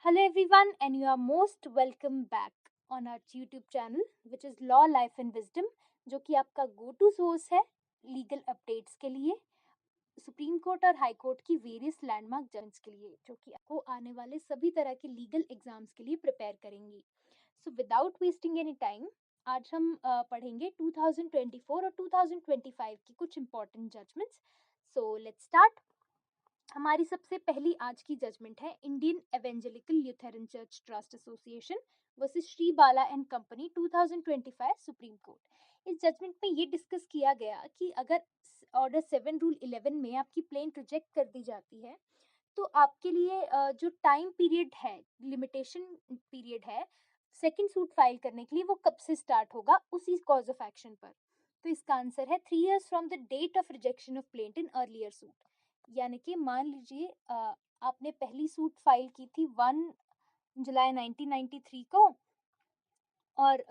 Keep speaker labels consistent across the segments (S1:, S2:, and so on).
S1: Hello everyone, and you are most welcome back on our YouTube channel, which is Law, Life and Wisdom, जो कि आपका go to source है legal updates के लिए, supreme court और high court की various landmark जजेस के लिए, जो कि आपको आने वाले सभी तरह के लीगल एग्जाम्स के लिए प्रिपेयर करेंगी। So without wasting any time, आज हम पढ़ेंगे 2024 और 2025 की कुछ important judgements. So let's start. हमारी सबसे पहली आज की जजमेंट है Indian evangelical Lutheran church trust association versus Shri Bala and company 2025 supreme Court. इस जजमेंट में ये डिस्कस किया गया कि अगर ऑर्डर 7 रूल 11 में आपकी प्लेंट रिजेक्ट कर दी जाती है तो आपके लिए जो टाइम पीरियड है, लिमिटेशन पीरियड है सेकंड सूट फाइल करने के लिए, वो कब से स्टार्ट होगा उसी कॉज ऑफ एक्शन पर। तो इसका आंसर है 3 years from the date of rejection of plaint in earlier suit. यानी कि मान लीजिए आपने पहली सूट फाइल की थी 1 जुलाई 1993 को और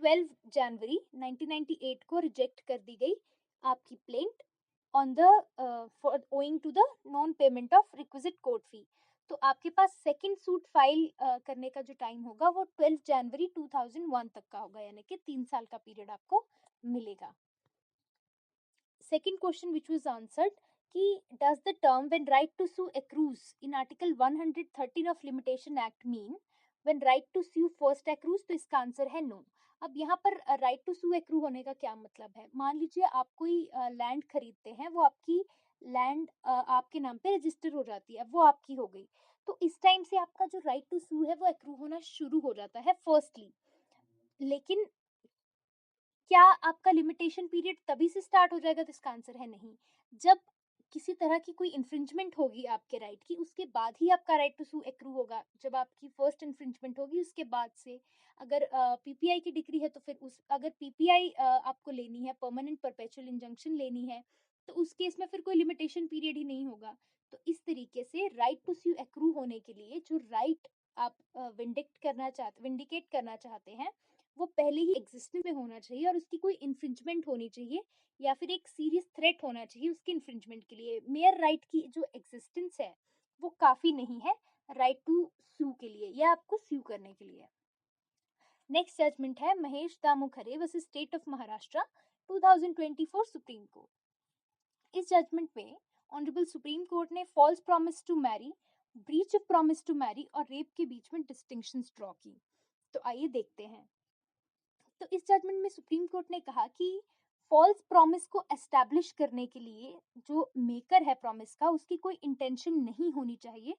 S1: 12 जनवरी 1998 को रिजेक्ट कर दी गई आपकी plaint on the for owing to the non payment of requisite court fee. तो आपके पास सेकंड सूट फाइल करने का जो टाइम होगा वो 12 जनवरी 2001 तक का होगा, यानी कि 3 साल का पीरियड आपको मिलेगा। Second question which was answered कि does the term when right to sue accrues in article 113 of limitation act mean when right to sue first accrues? तो इसका आंसर है no। अब यहाँ पर राइट टू सू एक्रू होने का क्या मतलब है? मान लीजिए आप कोई लैंड खरीदते हैं, वो आपकी लैंड आपके नाम पे रजिस्टर हो जाती है, अब वो आपकी हो गई, तो इस टाइम से आपका जो राइट टू सू है वो एक्रू होना शुरू हो जाता है फर्स्टली। लेकिन क्या आपका लिमिटेशन पीरियड तभी से स्टार्ट हो जाएगा? तो इसका आंसर है नहीं। जब किसी तरह की कोई इन्फ्रिंजमेंट होगी आपके राइट की, उसके बाद ही आपका राइट टू सू एक्रू होगा। जब आपकी फर्स्ट इन्फ्रिंजमेंट होगी उसके बाद से, अगर पीपीआई की डिग्री है तो फिर उस अगर पीपीआई आपको लेनी है, परमानेंट परपेचुअल इंजंक्शन लेनी है, तो उस केस में फिर कोई लिमिटेशन पीरियड ही नहीं होगा। तो इस तरीके से राइट टू सू एक्रू होने के लिए जो राइट आप विंडिकेट करना चाहते हैं वो पहले ही एग्जिस्टेंस में होना चाहिए और उसकी कोई इन्फ्रिंजमेंट होनी चाहिए या फिर एक सीरियस थ्रेट होना चाहिए उसकी इन्फ्रिंजमेंट के लिए। मेयर राइट की जो एग्जिस्टेंस है वो काफी नहीं है राइट टू सू के लिए या आपको सू करने के लिए। नेक्स्ट जजमेंट है Mahesh Damu Khare versus state of Maharashtra 2024 supreme Court. इस जजमेंट में ऑनरेबल सुप्रीम कोर्ट ने false promise to marry, breach of promise to marry और रेप के बीच में डिस्टिंक्शंस ड्रॉ की। तो आइए देखते हैं। तो इस जजमेंट में सुप्रीम कोर्ट ने कहा कि फॉल्स प्रॉमिस को एस्टैब्लिश करने के लिए जो मेकर है प्रॉमिस का, उसकी कोई इंटेंशन नहीं होनी चाहिए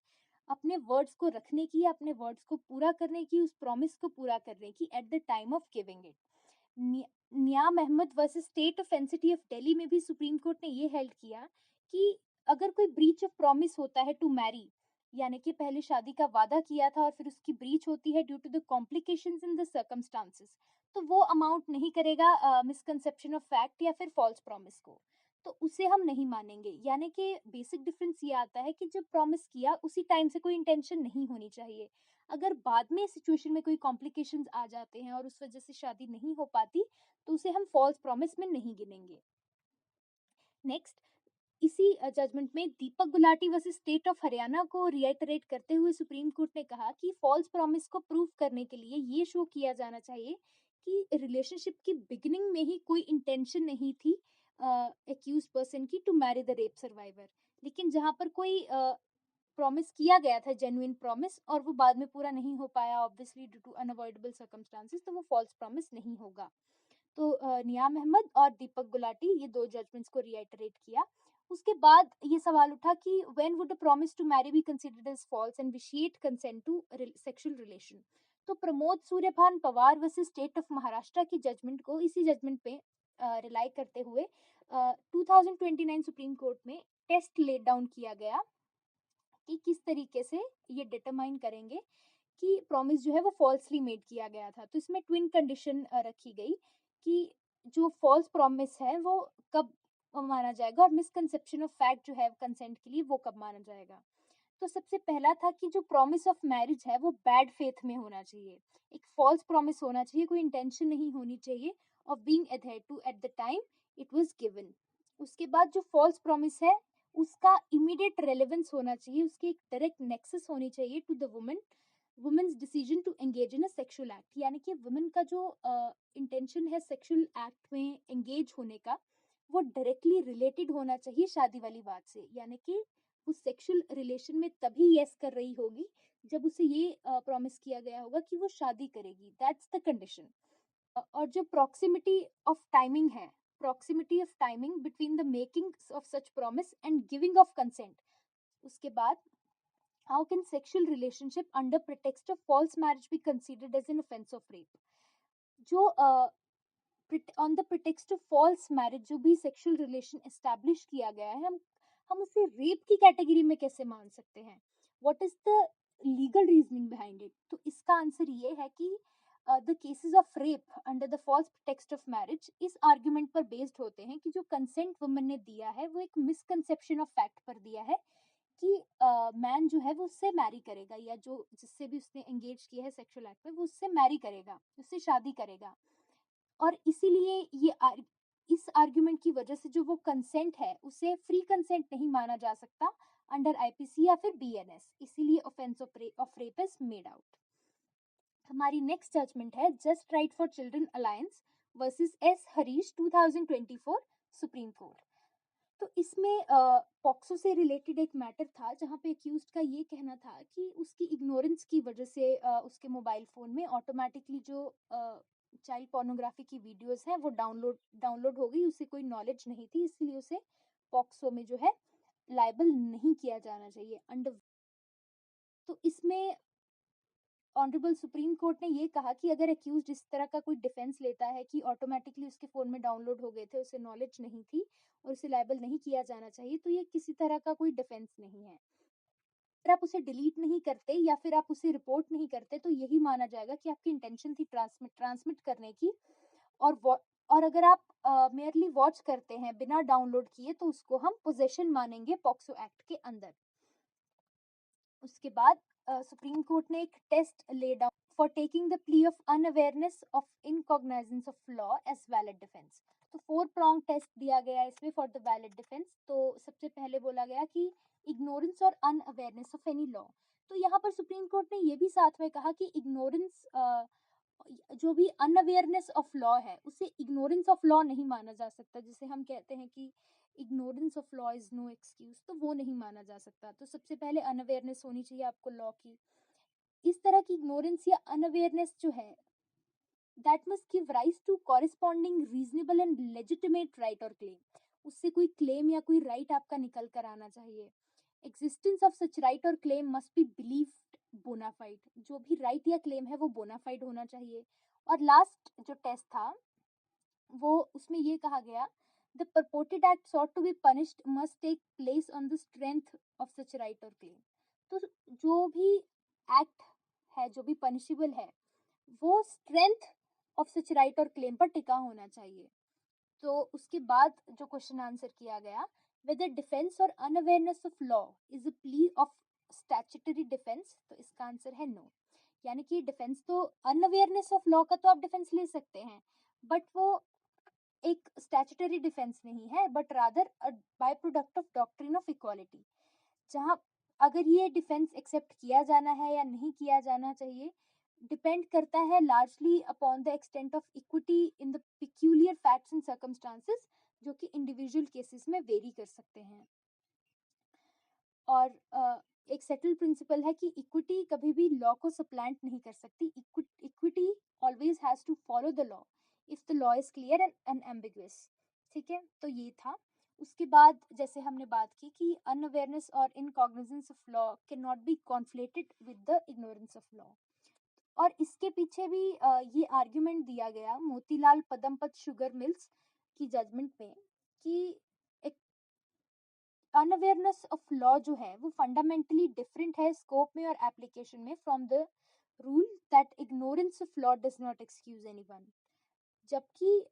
S1: अपने वर्ड्स को रखने की, अपने वर्ड्स को पूरा करने की, उस प्रॉमिस को पूरा करने की at the time of giving it. Niyam Ahmed versus state of NCT of Delhi में भी सुप्रीम कोर्ट ने ये हेल्ड किया कि अगर कोई ब्रीच ऑफ प्रॉमिस होता है टू मैरी, यानी कि पहले शादी का वादा किया था और फिर उसकी ब्रीच होती है due to the complications in the circumstances, तो वो अमाउंट नहीं करेगा मिसकंसेप्शन ऑफ फैक्ट या फिर फॉल्स प्रॉमिस को, तो उसे हम नहीं मानेंगे। यानी कि बेसिक डिफरेंस ये आता है कि जब प्रॉमिस किया उसी टाइम से कोई इंटेंशन नहीं होनी चाहिए। अगर बाद में सिचुएशन में कोई कॉम्प्लिकेशंस आ जाते हैं और उस वजह से शादी नहीं हो पाती तो उसे हम फॉल्स प्रॉमिस में नहीं गिनेंगे। नेक्स्ट, इसी जजमेंट में Deepak Gulati versus state of Haryana को रिएटरेट करते हुए सुप्रीम कोर्ट ने कहा कि फॉल्स प्रॉमिस को प्रूव करने के लिए ये शो किया जाना चाहिए कि रिलेशनशिप की बिगिनिंग में ही कोई इंटेंशन नहीं थी एक्यूज पर्सन की to marry the rape survivor, लेकिन जहां पर कोई प्रॉमिस किया गया था, जेन्युइन प्रॉमिस, और वो बाद में पूरा नहीं हो पाया obviously due to unavoidable circumstances, तो वो फॉल्स प्रॉमिस नहीं होगा। तो नियाम अहमद और दीपक गुलाटी ये दो जजमेंट्स को रिएटरेट किया। उसके बाद ये सवाल उठा कि when would a promise to marry be considered as false and vitiate consent to sexual relation. तो Pramod Suryabhan Pawar versus state of Maharashtra की जजमेंट को, इसी जजमेंट पे रिलाई करते हुए 2029 सुप्रीम कोर्ट में टेस्ट लेट डाउन किया गया कि किस तरीके से ये डिटरमाइन करेंगे कि प्रॉमिस जो है वो फॉल्सली मेड किया गया था। तो इसमें ट्विन कंडीशन रखी गई कि जो फॉल्स प्रॉमिस है वो कब माना जाएगा और मिसकंसेप्शन ऑफ फैक्ट जो है कंसेंट के लिए वो कब माना जाएगा। तो सबसे पहला था कि जो प्रॉमिस ऑफ मैरिज है वो बैड फेथ में होना चाहिए, एक फॉल्स प्रॉमिस होना चाहिए, कोई इंटेंशन नहीं होनी चाहिए of being adhered to at the time it was given. उसके बाद जो फॉल्स प्रॉमिस है उसका इमीडिएट रेलेवेंस होना चाहिए, उसकी एक डायरेक्ट नेक्सस होनी चाहिए to the women's decision to engage in a sexual act, यानी कि वुमेन का जो इंटेंशन है सेक्सुअल एक्ट में एंगेज होने का, वो डायरेक्टली रिलेटेड होना चाहिए शादी वाली बात से, यानी कि वो सेक्सुअल रिलेशन में तभी यस कर रही होगी जब उसे ये प्रॉमिस किया गया होगा कि वो शादी करेगी, दैट्स द कंडीशन। और जो proximity of timing between the making of such promise and giving of consent, उसके बाद how can sexual relationship under pretext of false marriage be considered as an offence of rape. जो on the pretext of false marriage जो भी sexual relation establish किया गया है, हम उसे रेप की कैटेगरी में कैसे मान सकते हैं, what is the legal reasoning behind it. तो इसका आंसर ये है कि the cases of rape under the false pretext of marriage इस आर्ग्यूमेंट पर बेस्ड होते हैं कि जो कंसेंट वुमन ने दिया है वो एक मिसकंसेप्शन ऑफ फैक्ट पर दिया है कि मैन जो है वो उससे मैरी करेगा, या जो जिससे भी उसने एंगेज किया है सेक्सुअल एक्ट में वो उससे मैरी करेगा, उससे शादी करेगा। और इसीलिए इस आर्ग्यूमेंट की वजह से जो वो कंसेंट है उसे फ्री कंसेंट नहीं माना जा सकता अंडर आईपीसी या फिर बीएनएस, इसीलिए offence of rape is made out. हमारी नेक्स्ट जजमेंट है just right for children alliance versus S Harish 2024 supreme court. तो इसमें पॉक्सो से रिलेटेड एक मैटर था जहाँ पे अक्यूज्ड का ये कहना था कि उसकी इग्नोरेंस की वजह से उसके मोबाइल फ़ोन में ऑटोमेटिकली जो चाइल्ड पोर्नोग्राफी की वीडियोस हैं वो डाउनलोड हो गई, उसे कोई नॉलेज नहीं थी, इसलिए उसे पॉक्सो में जो है लायबल नहीं किया जाना चाहिए अंडर। तो इसमें ऑनरेबल सुप्रीम कोर्ट ने ये कहा कि अगर अक्यूज्ड इस तरह का कोई डिफेंस लेता है कि ऑटोमेटिकली उसके फ़ोन में डाउनलोड हो गए थे, उसे नॉलेज नहीं थी और उसे लायबल नहीं किया जाना चाहिए, तो ये किसी तरह का कोई डिफेंस नहीं है। अगर आप उसे डिलीट नहीं करते या फिर आप उसे रिपोर्ट नहीं करते तो यही माना जाएगा कि आपकी इंटेंशन थी ट्रांसमिट करने की। और अगर आप मेयरली वॉच करते हैं बिना डाउनलोड किए तो उसको हम पोजेशन मानेंगे पॉक्सो एक्ट के अंदर। उसके बाद सुप्रीम कोर्ट ने एक test lay down for taking the plea of unawareness of incognizance of law as valid defence. तो 4 pronged टेस्ट दिया गया है इसमें फॉर द वैलिड डिफेंस। तो सबसे पहले बोला गया कि इग्नोरेंस और अनअवेयरनेस ऑफ एनी लॉ। तो यहाँ पर सुप्रीम कोर्ट ने ये भी साथ में कहा कि इग्नोरेंस जो भी अनअवेयरनेस ऑफ लॉ है उसे इग्नोरेंस ऑफ लॉ नहीं माना जा सकता, जिसे हम कहते हैं कि ignorance of law is no excuse, तो वो नहीं माना जा सकता। तो सबसे पहले अनअवेयरनेस होनी चाहिए आपको लॉ की। इस तरह की इग्नोरेंस या अनअवेयरनेस जो है that must give rise to corresponding reasonable and legitimate right और क्लेम। उससे कोई क्लेम या कोई राइट आपका निकल कर आना चाहिए। एग्जिस्टेंस ऑफ सच राइट और claim must be believed bona fide, जो भी राइट या क्लेम है वो बोनाफाइड होना चाहिए। और लास्ट जो टेस्ट था वो उसमें ये कहा गया the purported act sought to be punished must take place on the strength of such right or claim। तो जो भी एक्ट है जो भी पनिशेबल है वो स्ट्रेंथ ऑफ सच राइट और क्लेम पर टिका होना चाहिए। तो उसके बाद जो क्वेश्चन आंसर किया गया whether डिफेंस और unawareness of law is a plea of statutory defence, तो इसका आंसर है नो। यानी कि डिफेंस तो अनअवेयरनेस ऑफ लॉ का तो आप डिफेंस ले सकते हैं बट वो एक स्टैट्यूटरी डिफेंस नहीं है but rather a by product of doctrine of equality. जहां अगर ये डिफेंस एक्सेप्ट किया जाना है या नहीं किया जाना चाहिए डिपेंड करता है largely upon the extent of equity in the peculiar facts and circumstances, जो कि इंडिविजुअल केसेस में वेरी कर सकते हैं। और एक सेटल प्रिंसिपल है कि इक्विटी कभी भी लॉ को सप्लांट नहीं कर सकती। Equity always has to follow the law if the law is clear and unambiguous. ठीक है, तो ये था। उसके बाद जैसे हमने बात की कि अनअवेयरनेस और incognizance of law can not be conflated with the ignorance of law. और इसके पीछे भी ये आर्ग्यूमेंट दिया गया मोतीलाल पदमपत शुगर मिल्स की जजमेंट में कि अनअवेयरनेस ऑफ लॉ जो है वो फंडामेंटली डिफरेंट है स्कोप में और एप्लीकेशन में from the rule that ignorance of law does not excuse anyone. जबकि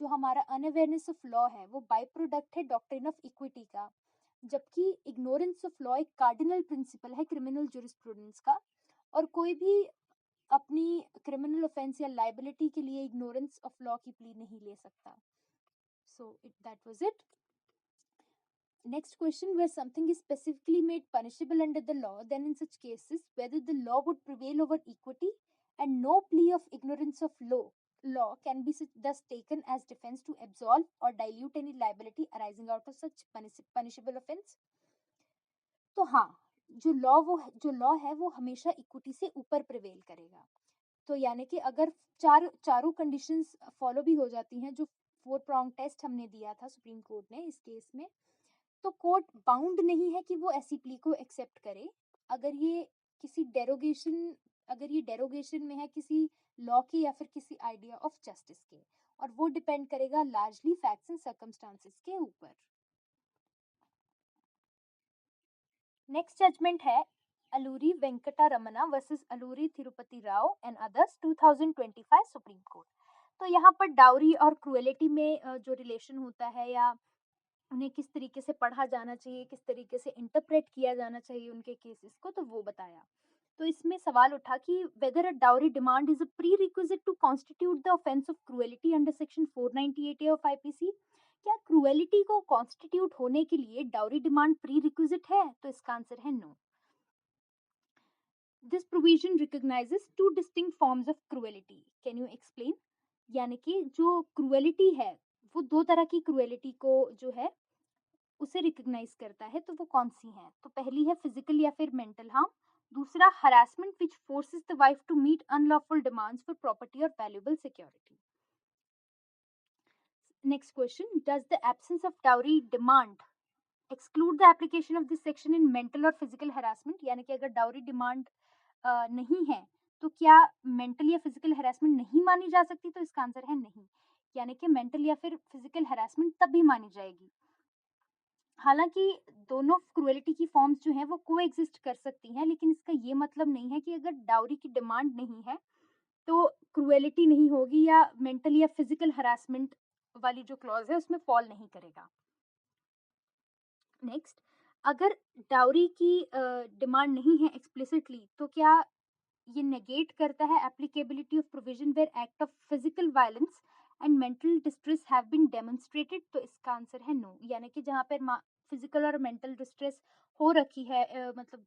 S1: जो हमारा अनअवेयरनेस ऑफ लॉ है वो बाय प्रोडक्ट है डॉक्ट्रिन ऑफ इक्विटी का, जबकि इग्नोरेंस ऑफ लॉ एक कार्डिनल प्रिंसिपल है क्रिमिनल जुरिस्प्रूडेंस का। और कोई भी अपनी क्रिमिनल ऑफेंस या लाइबिलिटी के लिए इग्नोरेंस ऑफ लॉ की प्ली नहीं ले सकता। So that was it. Next question, where something is specifically made punishable under the law, then in such cases, whether the law would prevail over equity, and no plea of ignorance of law can be thus taken as defense to absolve or dilute any liability arising out of such punishable offense. तो हाँ, जो law है वो हमेशा equity से ऊपर prevail करेगा। तो यानी कि अगर चारों कंडीशंस फॉलो भी हो जाती हैं, जो 4 prong टेस्ट हमने दिया था सुप्रीम कोर्ट ने इस केस में, तो कोर्ट बाउंड नहीं है कि वो ऐसी प्ली को एक्सेप्ट करे अगर ये डेरोगेशन में है किसी लॉ की या फिर किसी आइडिया ऑफ जस्टिस के, और वो डिपेंड करेगा लार्जली फैक्ट्स एंड सर्कमस्टांसेस के ऊपर। नेक्स्ट जजमेंट है Alluri Venkata Ramana versus Alluri Tirupati Rao and others 2025 supreme court. तो यहाँ पर डाउरी और क्रुएलिटी में जो रिलेशन होता है या उन्हें किस तरीके से पढ़ा जाना चाहिए, किस तरीके से इंटरप्रेट किया जाना चाहिए उनके केसेस को, तो वो बताया। तो इसमें सवाल उठा कि whether a dowry demand is a prerequisite to constitute the offence of cruelty under section 498A of IPC. क्या क्रुएलिटी को कॉन्स्टिट्यूट होने के लिए डाउरी डिमांड प्री रिक्विजिट है? तो इसका आंसर है no. This provision recognises 2 distinct forms of cruelty, can you explain? यानी कि जो क्रुएलिटी है वो 2 तरह की क्रुएलिटी को जो है उसे रिकॉग्नाइज करता है, तो वो कौन सी है? तो पहली है फिजिकल या फिर मेंटल हार्म, दूसरा harassment which forces the wife to meet unlawful demands for property और valuable security. Next question, does the absence of dowry demand exclude the application of this section in mental और physical harassment? यानी कि अगर dowry demand नहीं है तो क्या mental या फिजिकल हरासमेंट नहीं मानी जा सकती? तो इसका आंसर है नहीं, यानी कि मेंटल या फिर फिजिकल हरासमेंट तभी मानी जाएगी। हालांकि दोनों क्रुएलिटी की फॉर्म्स जो हैं वो कोएग्जिस्ट कर सकती हैं, लेकिन इसका ये मतलब नहीं है कि अगर डाउरी की डिमांड नहीं है तो क्रुएलिटी नहीं होगी या मेंटल या फिजिकल हरासमेंट वाली जो क्लॉज है उसमें फॉल नहीं करेगा। नेक्स्ट, अगर डाउरी की डिमांड नहीं है एक्सप्लिसिटली तो क्या ये नेगेट करता है applicability of provision where act of physical violence and mental distress have been demonstrated? तो इसका आंसर है नो, यानी कि जहाँ पर फिजिकल और मेंटल डिस्ट्रेस हो रखी है, मतलब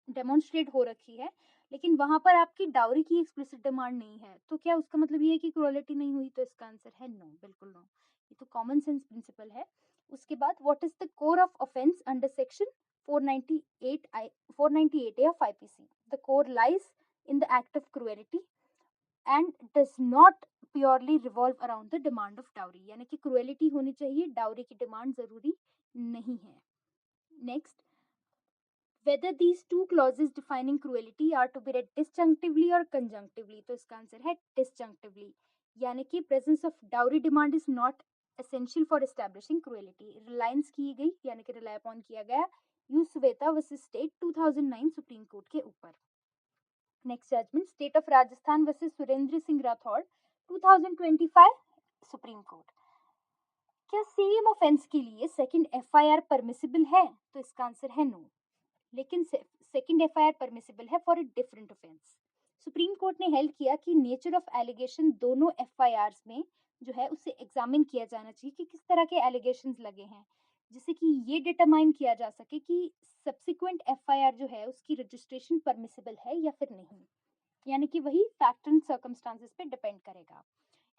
S1: डेमोन्स्ट्रेट हो रखी है, लेकिन वहां पर आपकी डाउरी की एक्सप्लिसिट डिमांड नहीं है, तो क्या उसका मतलब ये है कि क्रुएलिटी नहीं हुई? तो इसका आंसर है नो, बिल्कुल नो। ये तो कॉमन सेंस प्रिंसिपल है। उसके बाद, what is the core of offence under section 498A of IPC? The core lies in the act of cruelty and does not purely revolve around the demand of dowry, यानी कि cruelty होनी चाहिए, dowry की demand जरूरी नहीं है। Next, whether these two clauses defining cruelty are to be read disjunctively or conjunctively? तो इसका आंसर है disjunctively, यानी कि presence of dowry demand is not essential for establishing cruelty। Reliance की गई यानी कि रिलाई अपॉन किया गया U Shweta versus state 2009 supreme court के ऊपर। Next judgment, state of Rajasthan versus Surendra Singh Rathore 2025 supreme court. क्या सेम ऑफेंस के लिए सेकंड एफआईआर परमिसिबल है? तो इसका आंसर है नो, लेकिन सेकंड एफआईआर परमिसिबल है for a different offence. Supreme Court ने हेल्ड किया कि नेचर ऑफ एलिगेशन दोनों एफआईआर्स में जो है उसे एग्जामिन किया जाना चाहिए कि किस तरह के एलिगेशंस लगे हैं, जिससे कि ये डिटरमाइन किया जा सके कि सब्सिक्वेंट एफआईआर जो है उसकी रजिस्ट्रेशन परमिसिबल है या फिर नहीं, यानी कि वही फैक्ट एंड सर्कमस्टांसेस पे डिपेंड करेगा।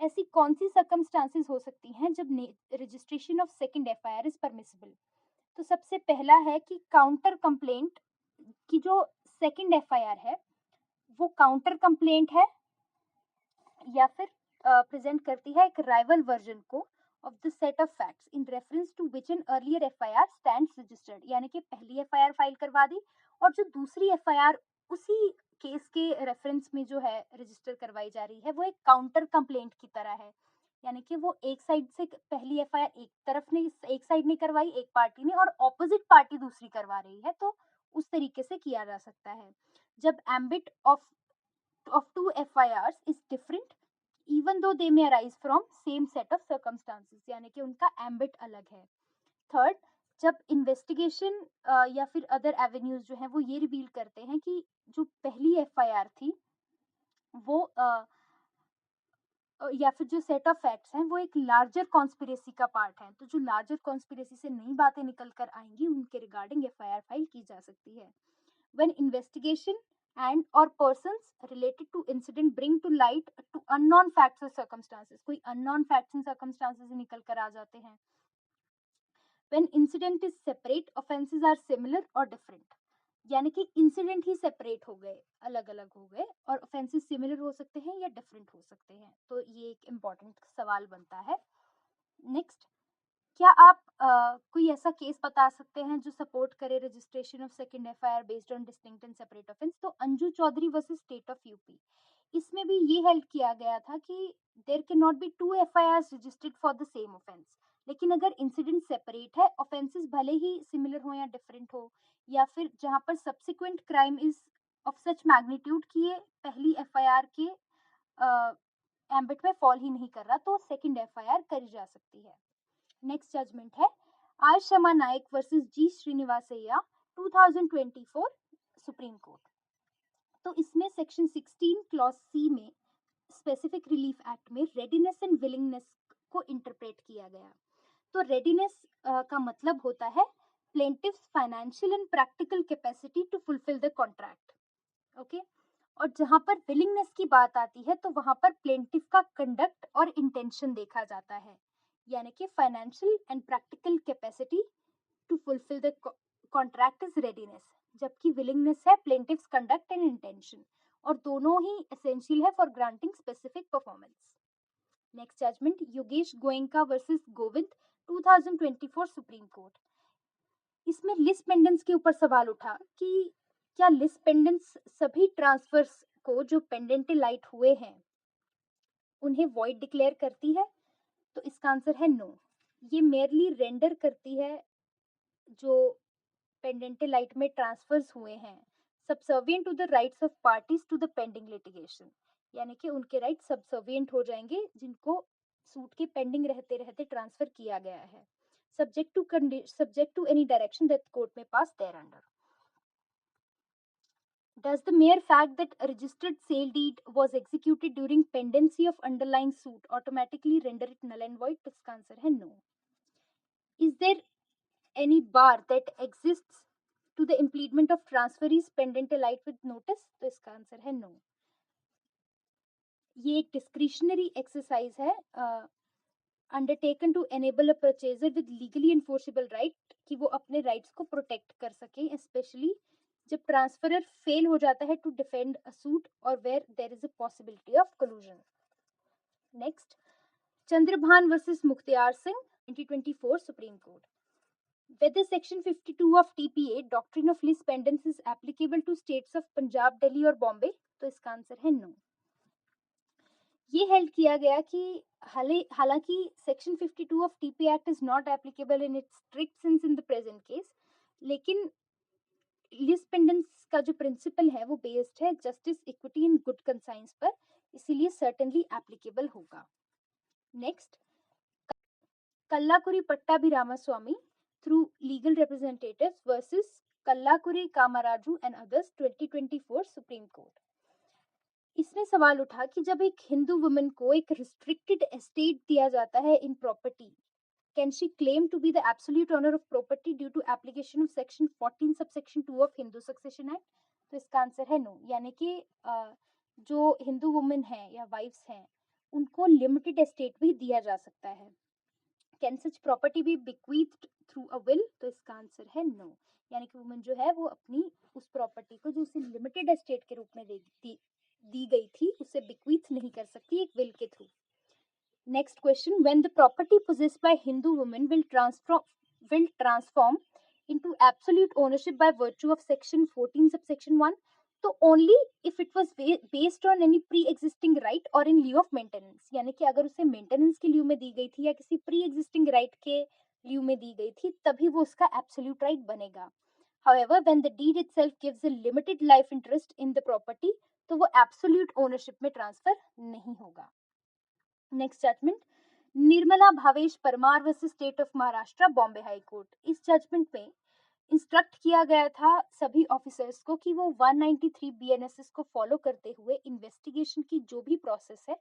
S1: ऐसी कौन सी सर्कमस्टांसेस हो सकती हैं जब registration of second FIR is permissible? तो सबसे पहला है कि काउंटर कंप्लेंट की जो सेकंड एफआईआर है वो काउंटर कंप्लेंट है या फिर प्रेजेंट करती है एक राइवल वर्जन को of the set of facts in reference to which an earlier FIR stands registered, यानी कि पहली एफआईआर फाइल करवा दी और जो दूसरी एफआईआर उसी केस के रेफरेंस में जो है रजिस्टर करवाई जा रही है वो एक काउंटर कंप्लेंट की तरह है, यानी कि वो एक साइड से पहली एफआईआर एक तरफ ने एक साइड ने करवाई एक पार्टी ने और ऑपोजिट पार्टी दूसरी करवा रही है, तो उस तरीके से किया जा सकता है। जब ambit of two FIRs is different even though they may arise from same set of circumstances, यानी कि उनका एम्बिट अलग है। थर्ड, जब इन्वेस्टिगेशन या फिर अदर एवेन्यूज जो है वो ये रिवील करते हैं कि जो पहली एफआईआर थी वो या फिर जो सेट ऑफ फैक्ट्स हैं वो एक लार्जर कॉन्स्पिरेसी का पार्ट है, तो जो लार्जर कॉन्स्पिरेसी से नई बातें निकल कर आएंगी उनके रिगार्डिंग एफआईआर फाइल की जा सकती है। व्हेन इन्वेस्टिगेशन एंड और persons related to incident bring to light to unknown facts और सर्कमस्टांसेस, कोई अननोन फैक्ट्स एंड सर्कमस्टांसेस निकल कर आ जाते हैं। When incident is separate, offences are similar और डिफरेंट, यानी कि इंसिडेंट ही सेपरेट हो गए, अलग अलग हो गए, और ऑफेंसेस सिमिलर हो सकते हैं या डिफरेंट हो सकते हैं, तो ये एक इम्पॉर्टेंट सवाल बनता है। नेक्स्ट, क्या आप कोई ऐसा केस बता सकते हैं जो सपोर्ट करे registration of second FIR based on distinct and separate offence? तो Anju Chaudhary versus state of UP, इसमें भी ये हेल्ड किया गया था कि there can not be two FIRs registered for the same offence, लेकिन अगर इंसिडेंट सेपरेट है, ऑफेंसेस भले ही सिमिलर हो या डिफरेंट हो, या फिर जहां पर subsequent crime is of such magnitude कि ये पहली एफआईआर के एम्बिट में फॉल ही नहीं कर रहा, तो सेकंड एफआईआर करी जा सकती है। नेक्स्ट जजमेंट है R Sharma Nayak versus G Srinivasaiah 2024 supreme court. तो इसमें सेक्शन 16 क्लॉज सी में स्पेसिफिक रिलीफ एक्ट में रेडीनेस एंड विलिंगनेस को इंटरप्रेट किया गया। तो रेडीनेस का मतलब होता है plaintiff's financial and practical capacity to fulfil the contract, okay. और जहां पर विलिंगनेस की बात आती है तो वहां पर प्लेंटिव का कंडक्ट और इंटेंशन देखा जाता है, यानी कि financial and practical capacity to fulfil the contract is readiness, जबकि विलिंगनेस है प्लेंटिव्स कंडक्ट एंड इंटेंशन, और दोनों ही एसेंशियल है for granting specific performance. Next judgment Yogesh Goenka versus Govind 2024 supreme court. इसमें लिस्ट पेंडेंट्स के ऊपर सवाल उठा कि क्या लिस्ट पेंडेंट्स सभी ट्रांसफर्स को जो पेंडेंट लाइट हुए हैं उन्हें वॉइड डिक्लेयर करती है? तो इसका आंसर है नो, ये मेयरली रेंडर करती है जो पेंडेंटे लाइट में ट्रांसफर्स हुए हैं subservient to the rights of parties to the pending litigation, यानी कि उनके राइट सबसर्विएंट हो जाएंगे जिनको सूट के पेंडिंग रहते रहते ट्रांसफर किया गया है, subject to any direction that court may pass thereunder. Does the mere fact that a registered sale deed was executed during pendency of underlying suit automatically render it null and void? तो इसका answer है no. Is there any bar that exists to the implement of transferees pendent alike with notice? तो इसका answer है no. ये एक discretionary exercise है undertaken to enable a purchaser with legally enforceable right कि वो अपने राइट्स को प्रोटेक्ट कर सके, स्पेशली जब ट्रांसफरर फेल हो जाता है टू डिफेंड अ सूट और where there is a possibility of collusion. Next, Chandrabhan versus Mukhtiar Singh 2024 supreme Court. Whether Section 52 of TPA Doctrine of Least Pendants is applicable to states of Punjab, Delhi और बॉम्बे? तो इसका answer है no. ये held किया गया कि हालांकि section 52 of TP act is not applicable in its strict sense in the present case, लेकिन लीस्ट पेंडेंस का जो प्रिंसिपल है वो बेस्ड है justice, equity and good conscience पर, इसीलिए सर्टेनली एप्लीकेबल होगा। Next, Kallakuri Pattabhi Ramaswamy through legal representatives versus Kallakuri Kamaraju and others 2024 supreme court. इसमें सवाल उठा कि जब एक हिंदू वुमन को एक रिस्ट्रिक्टेड एस्टेट दिया जाता है in property, can she claim to be the absolute owner of property due to application of section 14 subsection 2 of Hindu succession act? तो इसका आंसर है नो, यानी कि जो हिंदू वुमेन है या वाइफ्स हैं उनको लिमिटेड एस्टेट भी दिया जा सकता है। Can such property be bequeathed through a will? तो इसका आंसर है नो, यानी कि वुमन जो है वो अपनी उस प्रॉपर्टी को जो उसे लिमिटेड एस्टेट के रूप में दी गई थी उसे बिक्वीथ नहीं कर सकती एक विल के through. Next question, when the property possessed by Hindu women will transform into absolute ownership by virtue of section 14 subsection 1, तो only if it was based on any pre-existing right or in lieu of maintenance, यानी कि अगर उसे maintenance के लिeu में दी गई थी या किसी प्री एग्जिस्टिंग राइट के लिeu में दी गई थी तभी वो उसका एब्सोल्यूट राइट बनेगा। However, when the deed itself gives a limited life interest in the property, तो वो एब्सोल्यूट ओनरशिप में ट्रांसफर नहीं होगा। Next judgment, Nirmala Bhavesh Parmar versus state of Maharashtra Bombay high court. इस जजमेंट में इंस्ट्रक्ट किया गया था सभी ऑफिसर्स को कि वो 193 BNSS को फॉलो करते हुए इन्वेस्टिगेशन की जो भी प्रोसेस है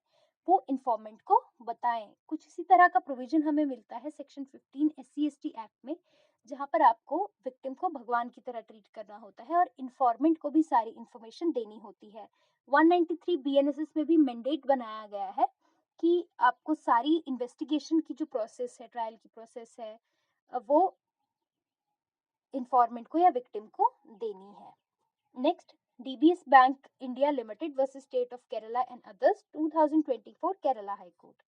S1: वो इन्फॉर्मेंट को बताएं। कुछ इसी तरह का प्रोविजन हमें मिलता है सेक्शन 15 SC/ST एक्ट में, जहाँ पर आपको विक्टिम को भगवान की तरह ट्रीट करना होता है और इन्फॉर्मेंट को भी सारी इन्फॉर्मेशन देनी होती है। 193 BNSS में भी मैंडेट बनाया गया है कि आपको सारी इन्वेस्टिगेशन की जो प्रोसेस है, ट्रायल की प्रोसेस है, वो इन्फॉर्मेंट को या विक्टिम को देनी है। Next, DBS bank India limited versus state of Kerala and others, 2024 Kerala high court.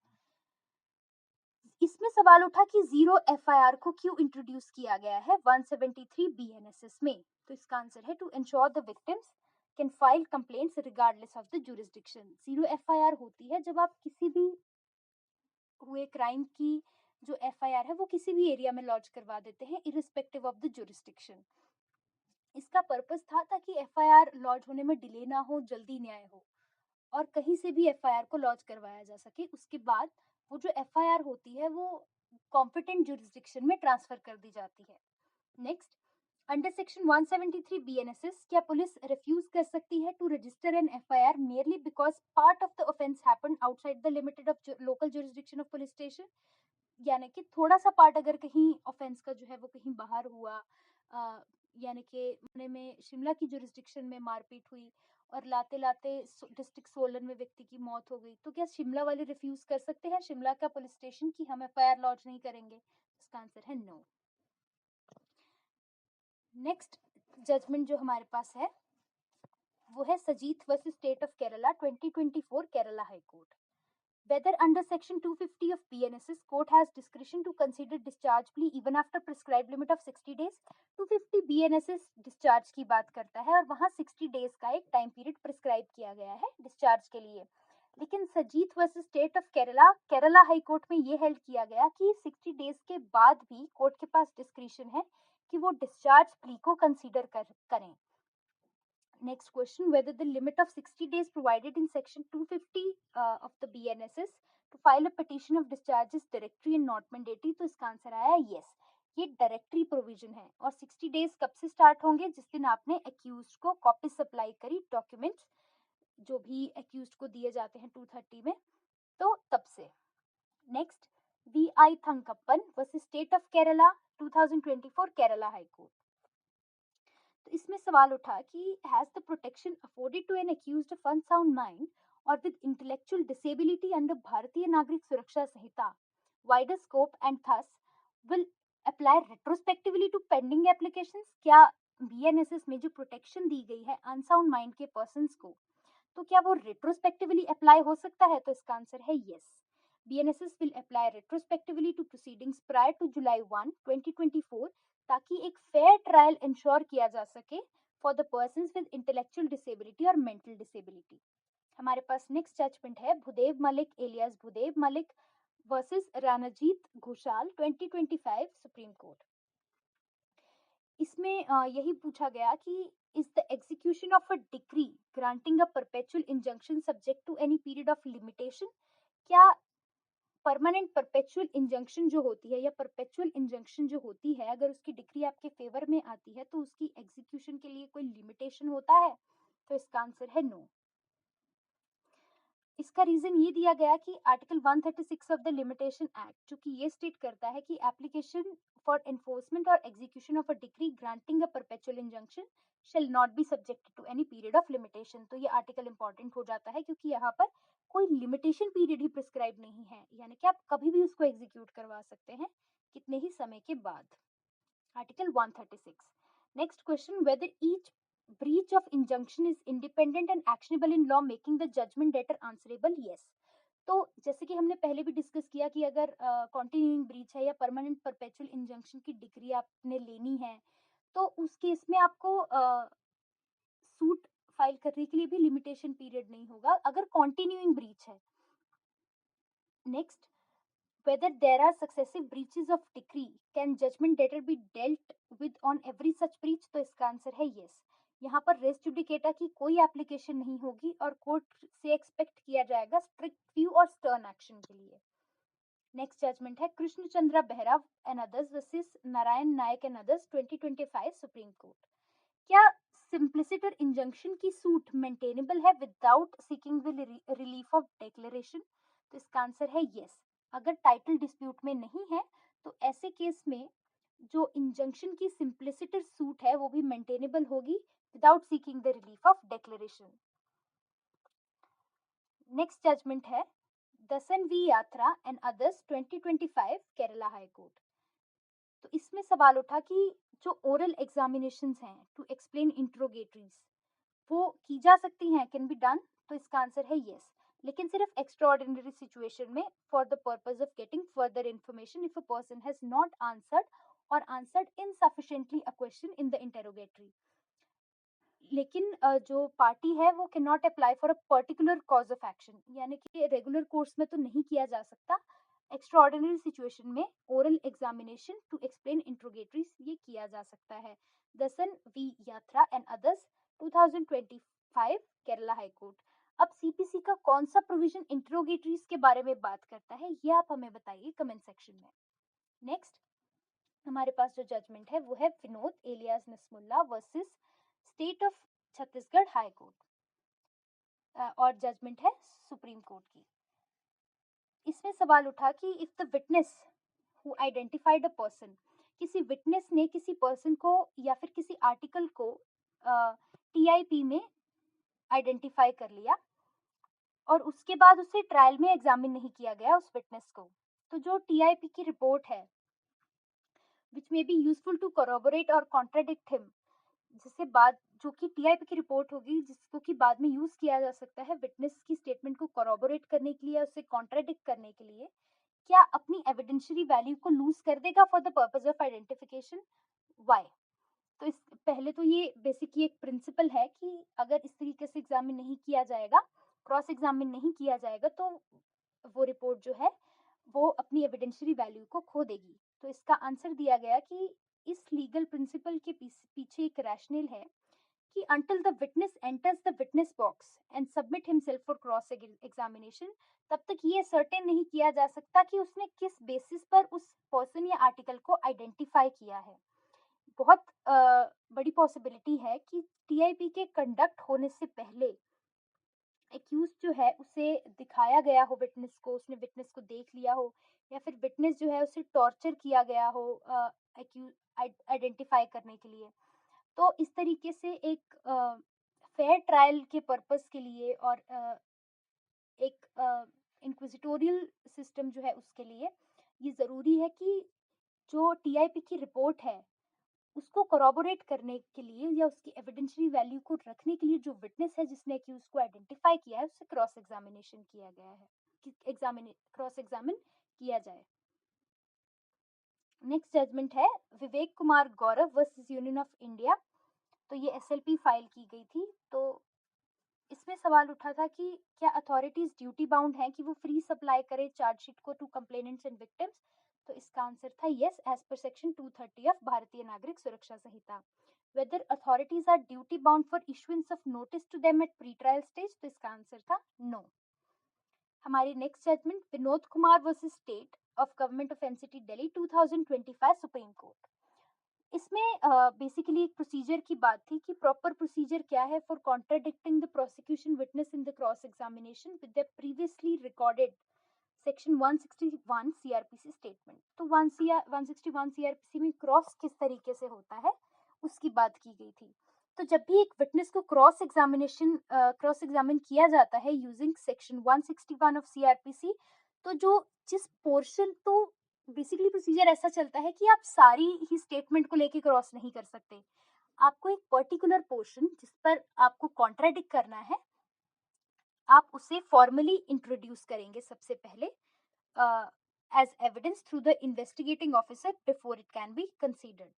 S1: इसमें सवाल उठा कि जीरो FIR को क्यों इंट्रोड्यूस किया गया है 173 BNSS में। तो इसका आंसर है to ensure the victims can file complaints regardless of the jurisdiction. Zero FIR होती है जब आप किसी भी हुए क्राइम की जो FIR है वो किसी भी एरिया में लॉन्च करवा देते हैं इरिस्पेक्टिव ऑफ द जुरिस्डिक्शन। इसका पर्पस था ताकि FIR लॉन्च होने में डिले ना हो, जल्दी न्याय हो और कहीं से भी FIR को लॉन्च करवाया जा सके। उसके बाद वो जो FIR होती है वो कॉम्पिटेंट जुरिस्डिक्शन में ट्रांसफर कर दी जाती है। नेक्स्ट, अंडर सेक्शन 173 BNSS क्या पुलिस रिफ्यूज कर सकती है to register an FIR merely because part of the offense happened outside the limit of local jurisdiction of police station? यानी कि थोड़ा सा पार्ट अगर कहीं ऑफेंस का जो है वो कहीं बाहर हुआ, यानी कि मामले में शिमला की जुरिस्डिक्शन में मारपीट हुई और लाते लाते डिस्ट्रिक्ट सोलन में व्यक्ति की मौत हो गई, तो क्या शिमला वाले रिफ्यूज कर सकते हैं शिमला का पुलिस स्टेशन कि हम FIR लॉन्च नहीं करेंगे? इसका आंसर है नो। नेक्स्ट जजमेंट जो हमारे पास है वो है Sajeet versus state of Kerala, 2024 Kerala high court. Whether under section 250 of BNSS, court has discretion to consider discharge plea even after prescribed limit of 60 days. 250 BNSS discharge की बात करता है और वहाँ 60 days का एक टाइम पीरियड प्रिस्क्राइब किया गया है डिस्चार्ज के लिए। लेकिन Sajeet versus state of Kerala, Kerala high court में ये हेल्ड किया गया कि 60 डेज के बाद भी कोर्ट के पास डिस्क्रिशन है कि वो डिस्चार्ज प्ली को कंसीडर करें। Next question, whether the limit of 60 days provided in section 250 of the BNSS to file a petition of discharge is directory and not mandatory। तो इसका आंसर आया yes, ये डायरेक्टरी प्रोविजन है और 60 days कब से स्टार्ट होंगे? जिस दिन आपने एक्यूज को कॉपी सप्लाई करी, डॉक्यूमेंट्स जो भी एक्यूज को दिए जाते हैं 230 में, तो तब से। Next, VI Thankappan versus state of Kerala, 2024 Kerala high court. तो इसमें सवाल उठा कि has the protection afforded to an accused of unsound mind और with intellectual disability under Bharatiya Nagarik Suraksha Sanhita wider scope and thus will apply retrospectively to pending applications. क्या BNSS में जो protection दी गई है अनसाउंड माइंड के पर्सन्स को, तो क्या वो रेट्रोस्पेक्टिवली अप्लाई हो सकता है? तो इसका आंसर है yes. BNSS will apply retrospectively to proceedings prior to July 1, 2024 ताकि एक फेयर ट्रायल इंश्योर किया जा सके for the persons with intellectual disability और मेंटल डिसेबिलिटी। हमारे पास नेक्स्ट जजमेंट है Bhudev Malik alias Bhudev Malik versus Ranjit Ghoshal, 2025 supreme court. इसमें यही पूछा गया कि is the execution of a decree granting a perpetual injunction subject to any period of limitation? क्या परमानेंट परपेचुअल इंजंक्शन जो होती है या परपेचुअल इंजंक्शन जो होती है, अगर उसकी डिक्री आपके फेवर में आती है तो उसकी एग्जीक्यूशन के लिए कोई लिमिटेशन होता है? तो इसका आंसर है नो। इसका रीजन ये दिया गया कि article 136 of the limitation act जो कि ये स्टेट करता है कि एप्लीकेशन फॉर एनफोर्समेंट और execution of a decree granting a perpetual injunction shall not be subjected to any period of limitation. तो ये आर्टिकल इंपॉर्टेंट हो जाता है क्योंकि यहाँ पर कोई लिमिटेशन पीरियड ही प्रिस्क्राइब नहीं है, यानी कि आप कभी भी उसको एग्जीक्यूट करवा सकते हैं कितने ही समय के बाद। Article 136। Next question, whether each breach of injunction is independent and actionable in law making the judgment debtor answerable? yes। तो जैसे कि हमने पहले भी डिस्कस किया कि अगर कॉन्टिन्यूइंग ब्रीच है या परमानेंट परपेचुअल इंजंक्शन की डिग्री आपने लेनी है तो उस केस में आपको सूट फाइल करने के लिए भी लिमिटेशन पीरियड नहीं होगा अगर कॉन्टिन्यूइंग ब्रीच है। Next, whether there are successive breaches of decree can judgment debtor be dealt with on every such breach? तो इसका आंसर है yes। यहाँ पर रेस जुडिकेटा की कोई एप्लीकेशन नहीं होगी और कोर्ट से एक्सपेक्ट किया जाएगा स्ट्रिक्ट व्यू और स्टर्न एक्शन के लिए। नेक्स्ट जजमेंट है Krishna Chandra Behera and others versus Narayan Nayak and others, 2025 supreme court. क्या सिंप्लिसिटर इंजंक्शन की सूट मेंटेनेबल है without seeking the relief of declaration? तो इसका आंसर है यस। अगर टाइटल डिस्प्यूट में नहीं है तो ऐसे केस में जो इंजंक्शन की सिंप्लिसिटर सूट है वो भी मेंटेनेबल होगी without seeking the relief of declaration. Next judgement है Dasan v Yatra and others 2025 Kerala high court. तो इसमें सवाल उठा कि जो ओरल एग्जामिनेशंस हैं टू एक्सप्लेन इंट्रोगेटरीज वो की जा सकती हैं, कैन बी डन। तो इसका आंसर है यस, लेकिन सिर्फ एक्स्ट्राऑर्डिनरी सिचुएशन में for the purpose of getting further information if a person has not answered और answered insufficiently a question in the interrogatory. लेकिन जो पार्टी है वो can not apply for a particular cause of action, यानी कि regular course में तो नहीं किया जा सकता। एक्स्ट्राऑर्डिनरी सिचुएशन में ओरल एग्जामिनेशन टू एक्सप्लेन इंट्रोगेटरीज ये किया जा सकता है। Dasan v Yatra and others 2025 Kerala high court. अब सीपीसी का कौन सा प्रोविजन इंट्रोगेटरीज के बारे में बात करता है ये आप हमें बताइए कमेंट सेक्शन में। नेक्स्ट हमारे पास जो जजमेंट है वो है Vinod alias Nasmullah versus state of Chhattisgarh High Court और जजमेंट है सुप्रीम कोर्ट की। इसमें सवाल उठा कि if the witness who identified a person, किसी विटनेस ने किसी पर्सन को या फिर किसी आर्टिकल को टीआईपी में आइडेंटिफाई कर लिया और उसके बाद उसे ट्रायल में एग्जामिन नहीं किया गया उस विटनेस को, तो जो टीआईपी की रिपोर्ट है which may be useful to corroborate or contradict him, जिससे बाद जो कि टीआईपी की रिपोर्ट होगी जिसको कि बाद में यूज किया जा सकता है विटनेस की स्टेटमेंट को corroborate करने के लिए, उसे कॉन्ट्राडिक्ट करने के लिए, क्या अपनी एविडेंशियरी वैल्यू को लूज कर देगा for the purpose of identification. Why? तो इस पहले तो ये बेसिकली एक प्रिंसिपल है कि अगर इस तरीके से एग्जामिन नहीं किया जाएगा, क्रॉस एग्जामिन नहीं किया जाएगा, तो वो रिपोर्ट जो है वो अपनी एविडेंशियरी वैल्यू को खो देगी। तो इसका आंसर दिया गया कि इस लीगल प्रिंसिपल के पीछे एक रैशनल है कि until the witness enters the witness box and submit himself for cross examination, तब तक ये सर्टेन नहीं किया जा सकता कि उसने किस बेसिस पर उस पर्सन या आर्टिकल को आइडेंटिफाई किया है। बहुत बड़ी पॉसिबिलिटी है कि टीआईपी के कंडक्ट होने से पहले एक्यूज जो है उसे दिखाया गया हो विटनेस को, उसने विटनेस को देख लिया हो, या फिर विटनेस जो है उसे टॉर्चर किया गया हो एक्यूज आइडेंटिफाई करने के लिए। तो इस तरीके से एक फेयर ट्रायल के पर्पस के लिए और एक इंक्विजिटोरियल सिस्टम जो है उसके लिए ये ज़रूरी है कि जो टीआईपी की रिपोर्ट है उसको corroborate करने के लिए या उसकी एविडेंशियरी वैल्यू को रखने के लिए जो विटनेस है जिसने एक्यूज को आइडेंटिफाई किया है उससे क्रॉस एग्जामिनेशन किया गया है, क्रॉस एग्जामिन किया जाए। नेक्स्ट जजमेंट है Vivek Kumar Gaurav versus union of India. तो ये एसएलपी फाइल की गई थी। तो इसमें सवाल उठा था कि क्या अथॉरिटीज ड्यूटी बाउंड हैं कि वो फ्री सप्लाई करे चार्जशीट को टू कंप्लेनेंट्स एंड विक्टिम्स। तो इसका आंसर था yes as per section 230 of Bharatiya Nagarik Suraksha Sanhita. Whether authorities are duty bound for issuance of notice to them at pre trial stage. तो इसका आंसर था नो। हमारी next judgment Vinod Kumar versus state of government of NCT Delhi 2025 supreme court. इसमें basically एक procedure की बात थी कि प्रॉपर प्रोसीजर क्या है for contradicting the prosecution witness in the cross examination with the previously recorded section 161 CrPC statement. तो 161 सीआरपीसी में क्रॉस किस तरीके से होता है उसकी बात की गई थी। तो जब भी एक विटनेस को क्रॉस एग्जामिन किया जाता है यूजिंग सेक्शन 161 ऑफ सीआरपीसी, तो जिस पोर्शन तो बेसिकली प्रोसीजर ऐसा चलता है कि आप सारी ही स्टेटमेंट को लेके क्रॉस नहीं कर सकते। आपको एक पर्टिकुलर पोर्शन जिस पर आपको कॉन्ट्राडिक्ट करना है आप उसे फॉर्मली इंट्रोड्यूस करेंगे सबसे पहले as evidence through the investigating officer before it can be considered.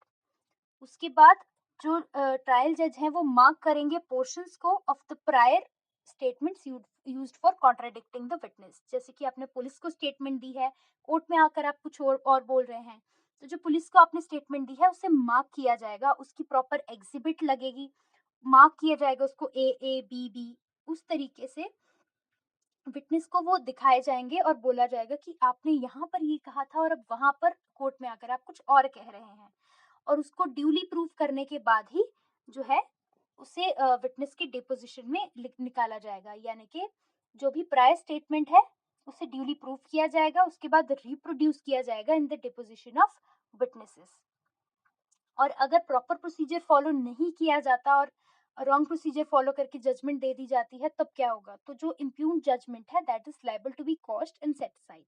S1: उसके बाद जो ट्रायल जज हैं वो मार्क करेंगे पोर्शंस को of the prior statements used for contradicting the witness. जैसे कि आपने पुलिस को स्टेटमेंट दी है, कोर्ट में आकर आप कुछ और बोल रहे हैं, तो जो पुलिस को आपने स्टेटमेंट दी है उसे मार्क किया जाएगा, उसकी प्रॉपर एग्जिबिट लगेगी, मार्क किया जाएगा उसको ए बी बी, उस तरीके से विटनेस को वो दिखाए जाएंगे और बोला जाएगा कि आपने यहाँ पर ये कहा था और अब वहां पर कोर्ट में आकर आप कुछ और कह रहे हैं। और उसको ड्यूली प्रूव करने के बाद ही जो है उसे विटनेस की डिपोजिशन में निकाला जाएगा, यानी कि जो भी प्रायर स्टेटमेंट है उसे ड्यूली प्रूव किया जाएगा, उसके बाद रिप्रोड्यूस किया जाएगा in the deposition of witnesses. और अगर प्रॉपर प्रोसीजर फॉलो नहीं किया जाता और रॉन्ग प्रोसीजर फॉलो करके जजमेंट दे दी जाती है, तब क्या होगा? तो जो इम्प्यून जजमेंट है that is liable to be quashed and set aside.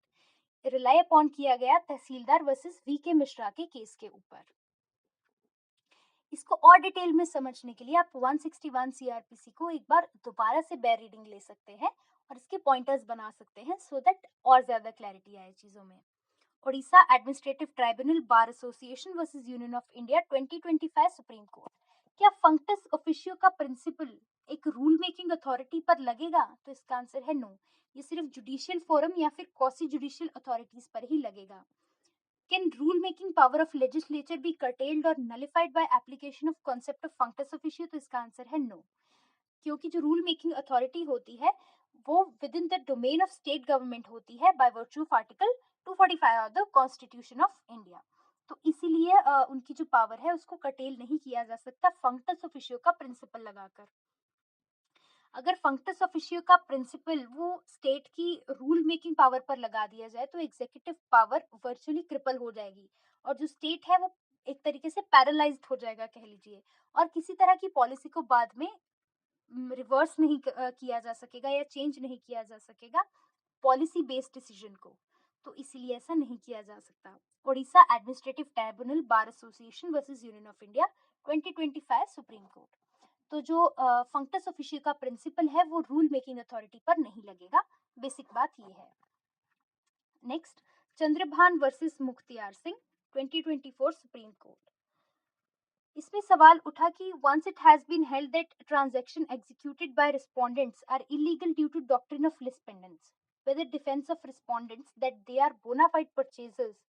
S1: Rely upon किया गया तहसीलदार वर्सेस वी के मिश्रा के केस के ऊपर। इसको और डिटेल में समझने के लिए आप 161 सीआरपीसी को एक बार दोबारा से बैर रीडिंग ले सकते हैं और इसके पॉइंटर्स बना सकते हैं सो दैट और ज्यादा क्लैरिटी आए चीजों में। Odisha administrative tribunal bar association versus union of India 2025 supreme court. क्या फंक्टस ऑफिशियो का प्रिंसिपल एक रूल मेकिंग अथॉरिटी पर लगेगा? तो इसका आंसर है नो, ये सिर्फ जुडिशियल फोरम या फिर क्वासी जुडिशियल अथॉरिटीज पर ही लगेगा। Can rule-making power of legislature be curtailed or nullified by application of concept of functus officio? तो इसका आंसर है no, क्योंकि जो रूल मेकिंग अथॉरिटी होती है वो with in the domain of state government होती है by virtue of article 245 of the constitution of India. तो इसीलिए उनकी जो पावर है उसको कटेल नहीं किया जा सकता फंक्टस ऑफिशियो का प्रिंसिपल लगाकर। अगर फंक्टस ऑफिशियो का प्रिंसिपल वो स्टेट की रूल मेकिंग पावर पर लगा दिया जाए तो एग्जीक्यूटिव पावर वर्चुअली क्रिपल हो जाएगी और जो स्टेट है वो एक तरीके से पैरालाइज्ड हो जाएगा कह लीजिए, और किसी तरह की पॉलिसी को बाद में रिवर्स नहीं किया जा सकेगा या चेंज नहीं किया जा सकेगा पॉलिसी बेस्ड डिसीजन को। तो इसीलिए ऐसा नहीं किया जा सकता। Odisha administrative tribunal bar association versus union of India 2025 supreme court. तो जो फंक्टस ऑफिशियो का प्रिंसिपल है वो रूल मेकिंग अथॉरिटी पर नहीं लगेगा, बेसिक बात ये है। Next, Chandrabhan versus Mukhtiar Singh 2024 supreme court. इसमें सवाल उठा कि once it has been held that transaction executed by respondents are illegal due to doctrine of lis pendens, whether defense of respondents that they are bona fide purchasers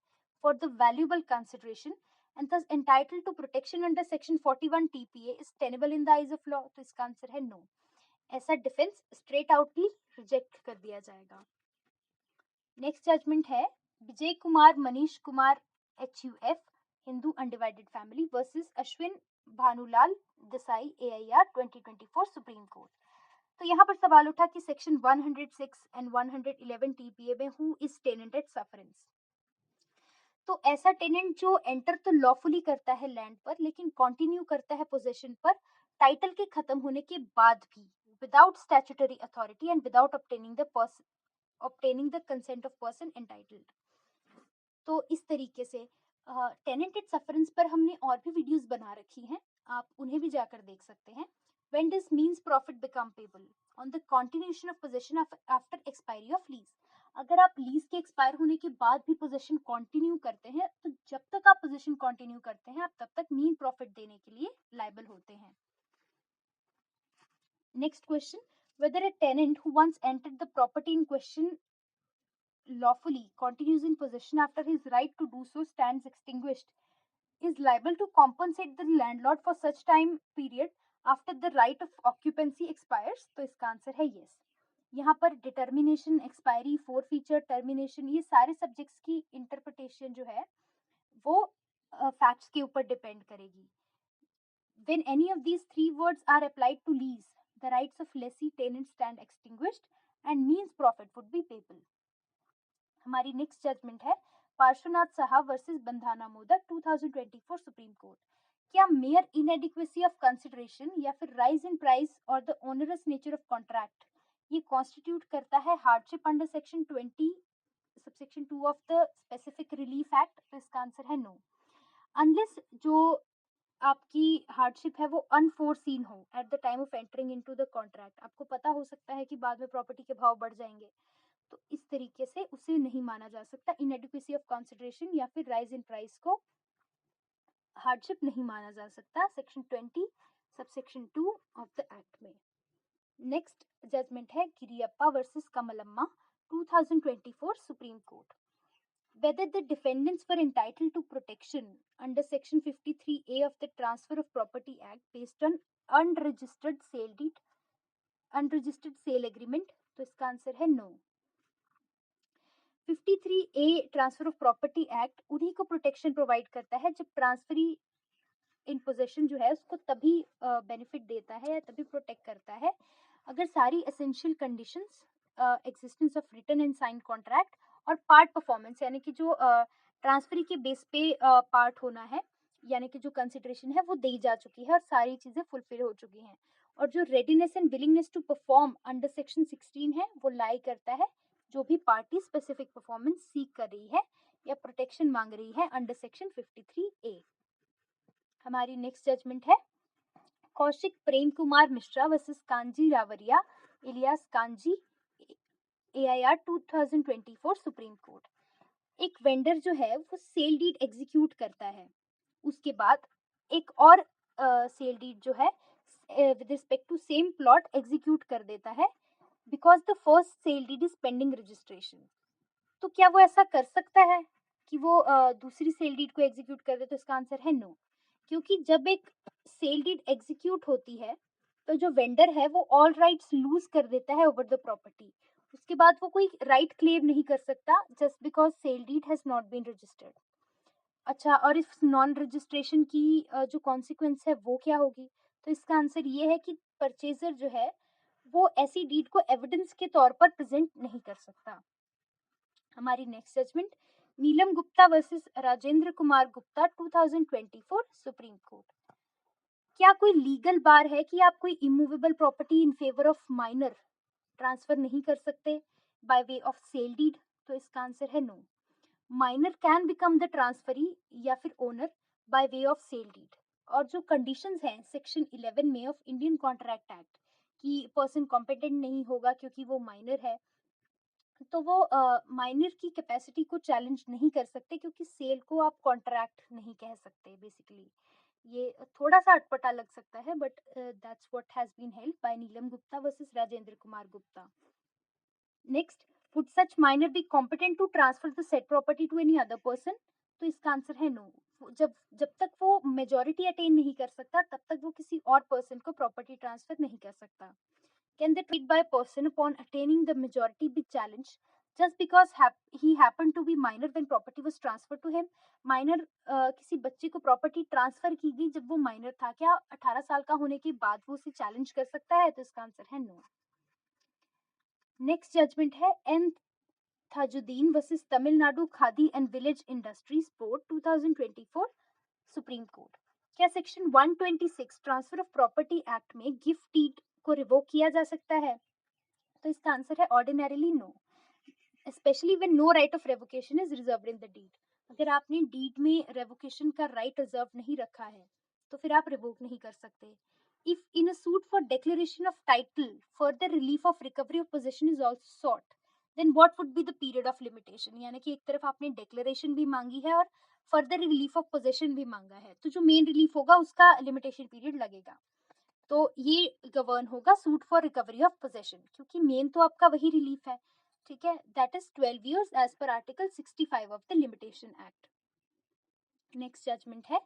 S1: for the valuable consideration and thus entitled to protection under section 41 TPA is tenable in the eyes of law। तो इसका answer है no, ऐसा defence straight आउटली reject कर दिया जाएगा। Next judgement है Vijay Kumar Manish Kumar HUF Hindu undivided family versus Ashwin Bhanulal Desai AIR 2024 supreme court. तो यहाँ पर सवाल उठा कि सेक्शन 106 एंड 111 TPA में who is tenant at sufferance. तो ऐसा टेनेंट जो एंटर तो लॉफुली करता है लैंड पर लेकिन कंटिन्यू करता है पोजेशन पर टाइटल के खत्म होने के बाद भी without statutory authority and without obtaining the consent of person entitled। तो इस तरीके से टेनेंट एट सफरेंस पर हमने और भी वीडियोस बना रखी हैं, आप उन्हें भी जाकर देख सकते हैं। When does means profit become payable? On the continuation of possession after expiry of lease। अगर आप लीज के एक्सपायर होने के बाद भी पोजेशन कंटिन्यू करते हैं तो जब तक आप पोजेशन कंटिन्यू करते हैं आप तब तक मीन प्रॉफिट देने के लिए लायबल होते हैं। Next question, whether a tenant who once entered the property in question lawfully continues in possession after his right to do so stands extinguished is liable to compensate the landlord for such time period after the right of occupancy expires। तो इसका answer है yes। यहाँ पर determination, expiry, four feature, termination, ये सारे subjects की interpretation जो है वो फैक्ट्स के ऊपर डिपेंड करेगी। When any of these three words are applied to lease, the rights of lessee tenant stand extinguished and means profit would be payable। हमारी नेक्स्ट जजमेंट है Parshvanath Saha versus Bandhana modak 2024 supreme court. क्या mayor inadequacy of consideration या फिर rise in price और the onerous nature of contract ये constitute करता है hardship under section 20 subsection 2 of the specific relief act? तो इसका आंसर है नो, अनलेस जो आपकी हार्डशिप है वो अनफोरसीन हो eight the time of entering into the contract. आपको पता हो सकता है कि बाद में प्रॉपर्टी के भाव बढ़ जाएंगे, तो इस तरीके से उसे नहीं माना जा सकता। इनएडिक्वेसी ऑफ कंसिडरेशन या फिर राइज इन प्राइस को हार्डशिप नहीं माना जा सकता section 20 subsection 2 of the act में। नेक्स्ट जजमेंट है Giriyappa versus Kamalamma 2024 supreme Court. Whether the defendants were entitled to protection under section 53A of the Transfer of Property Act based on unregistered sale deed, unregistered sale agreement? तो इसका answer है no. 53A transfer of property act उन्हीं को protection provide करता है जब transferee in possession जो है उसको तभी बेनिफिट देता है या तभी प्रोटेक्ट करता है अगर सारी essential conditions existence of written and sign contract, और पार्ट परफॉर्मेंस यानी कि जो ट्रांसफरी के बेस पे पार्ट होना है, यानी कि जो कंसिडरेशन है वो दी जा चुकी है और सारी चीजें फुलफिल हो चुकी हैं। और जो readiness and willingness to perform under section 16 है वो लाई करता है जो भी पार्टी स्पेसिफिक परफॉर्मेंस सीख कर रही है या प्रोटेक्शन मांग रही है अंडर सेक्शन 53A। हमारी नेक्स्ट जजमेंट है Kaushik Prem Kumar Mishra versus Kanji Ravaria alias Kanji, AIR 2024 supreme Court. एक वेंडर जो है वो सेल डीड एग्जीक्यूट करता है, उसके बाद एक और सेल डीड जो है with respect to same plot execute कर देता है because the first sale deed is pending registration. तो क्या वो ऐसा कर सकता है कि वो दूसरी सेल डीड को एग्जीक्यूट कर दे? तो इसका आंसर है नो, क्योंकि जब एक सेल डीड एग्जीक्यूट होती है तो जो वेंडर है वो ऑल राइट्स लूज कर देता है ओवर द प्रॉपर्टी। उसके बाद वो कोई राइट क्लेम नहीं कर सकता just because sale deed has not been registered. अच्छा, और इस नॉन रजिस्ट्रेशन की जो कॉन्सिक्वेंस है वो क्या होगी? तो इसका आंसर ये है कि परचेजर जो है वो ऐसी डीड को एविडेंस के तौर पर प्रेजेंट नहीं कर सकता। हमारी next judgment Neelam Gupta versus Rajendra Kumar Gupta 2024 supreme court. क्या कोई लीगल बार है कि आप कोई immovable property in favour of minor transfer नहीं कर सकते by way of sale deed? तो इसका आंसर है no. Minor can become the transferee या फिर owner by way of sale deed. और जो कंडीशंस हैं सेक्शन 11 में ऑफ इंडियन कॉन्ट्रैक्ट एक्ट कि पर्सन कॉम्पिटेंट नहीं होगा क्योंकि वो माइनर है, तो वो माइनर की कैपेसिटी को चैलेंज नहीं कर सकते क्योंकि सेल को आप कॉन्ट्रैक्ट नहीं कह सकते बेसिकली। ये थोड़ा सा अटपटा लग सकता है but that's what has been held by Neelam Gupta versus Rajendra Kumar Gupta. Next, would such minor be competent to transfer the said property to any other person? तो इसका आंसर है नो। जब जब तक वो मेजॉरिटी अटेन नहीं कर सकता तब तक वो किसी और पर्सन को प्रॉपर्टी ट्रांसफर नहीं कर सकता। Can the trade by a person upon attaining the majority be challenged just because he happened to be minor when property was transferred to him? Minor किसी बच्चे को प्रॉपर्टी ट्रांसफर की गई जब वो माइनर था, क्या 18 साल का होने के बाद वो उसे चैलेंज कर सकता है? तो इसका आंसर है नो। नेक्स्ट जजमेंट है N Thajuddin versus Tamil Nadu Khadi and village industries board 2024 supreme court. क्या section 126 transfer of property act में गिफ्ट डीड को रिवोक किया जा सकता है? तो इसका आंसर है ordinarily no, specially when no right of revocation is reserved in the deed. अगर आपने डीड में रेवोकेशन का राइट रिजर्व नहीं रखा है तो फिर आप रिवोक नहीं कर सकते। If in a suit for declaration of title further relief of recovery of possession is also sought, then what would be the period of limitation? यानी कि एक तरफ आपने डिक्लेरेशन भी मांगी है और फर्दर रिलीफ ऑफ पोजीशन भी मांगा है, तो जो मेन रिलीफ होगा उसका लिमिटेशन पीरियड लगेगा। तो ये गवर्न होगा suit for recovery of possession, क्योंकि मेन तो आपका वही रिलीफ है, ठीक है, that is 12 years as per article 65 of the limitation act. Next judgement है